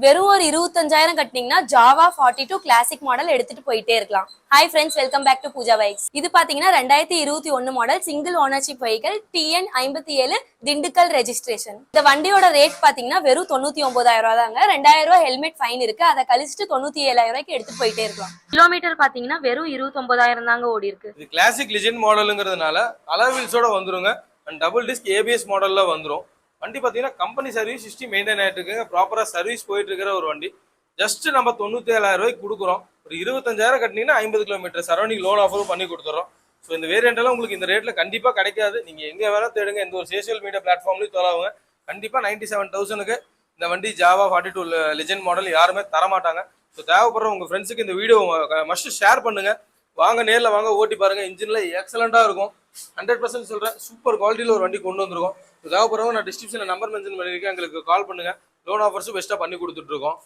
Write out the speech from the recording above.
வெறும் ஒரு 25,000 கட்டினீங்கன்னா ஜாவா 42 கிளாசிக் மாடல் எடுத்துட்டு போயிட்டே இருக்கலாம். Hi friends, welcome back to Pooja bikes. இது பாத்தீங்கன்னா 2021 model single ownership vehicle TN 57 Dindigul registration. இந்த வண்டியோட ரேட் பாத்தீங்கன்னா வெறும் 99,000 ரூபாய் தாங்க. 2,000 ரூபாய் ஹெல்மெட் ஃபைன் இருக்கு. அதை கழிச்சுட்டு 97,000 ரூபாய்க்கு எடுத்துட்டு போயிட்டே இருக்கலாம். கிலோமீட்டர் பாத்தீங்கன்னா வெறும் 29,000 தாங்க ஓடி இருக்கு. இது கிளாசிக் லிஜெண்ட் மாடலுங்கிறதுனால அலாய்வீல்ஸோட வந்துருங்க. அண்ட் டபுள் டிஸ்க் ABS மாடல்ல வந்துரும். வண்டி பார்த்தீங்கன்னா கம்பெனி சர்வீஸ் ஹிஸ்ட்ரி மெயின்டைன் ஆகிட்டு இருக்குங்க. ப்ராப்பராக சர்வீஸ் போயிட்டு இருக்கிற ஒரு வண்டி. ஜஸ்ட் நம்ம 97,000 ரூபாய்க்கு கொடுக்குறோம். ஒரு 25,000 கட்டினீங்கன்னா 50 கிலோமீட்டர் சரௌண்டிங் லோன் ஆஃபரும் பண்ணி கொடுத்துறோம். ஸோ இந்த வேரியண்டெல்லாம் உங்களுக்கு இந்த ரேட்டில் கண்டிப்பாக கிடைக்காது. நீங்கள் எங்கே வேணால் தேடுங்க, எந்த ஒரு சோஷியல் மீடியா பிளாட்ஃபார்ம்லையும் தொலைவுங்க. கண்டிப்பாக 97,000க்கு இந்த வண்டி ஜாவா 42 லெஜெண்ட் மாடல் யாருமே தரமாட்டாங்க. ஸோ தேவைப்படுற உங்கள் ஃப்ரெண்ட்ஸுக்கு இந்த வீடியோ மஸ்ட் ஷேர் பண்ணுங்கள். வாங்க, நேரில் வாங்க, ஓட்டி பாருங்கள். இன்ஜினில் எக்ஸலண்ட்டாக இருக்கும். 100% சொல்கிறேன், சூப்பர் குவாலிட்டியில் ஒரு வண்டி கொண்டு வந்திருக்கோம். தேவைப்படுறவங்க நான் டிஸ்கிரிப்ஷனில் நம்பர் மென்ஷன் பண்ணியிருக்கேன், எங்களுக்கு கால் பண்ணுங்கள். லோன் ஆஃபர்ஸும் பெஸ்ட்டாக பண்ணி கொடுத்துட்ருக்கோம்.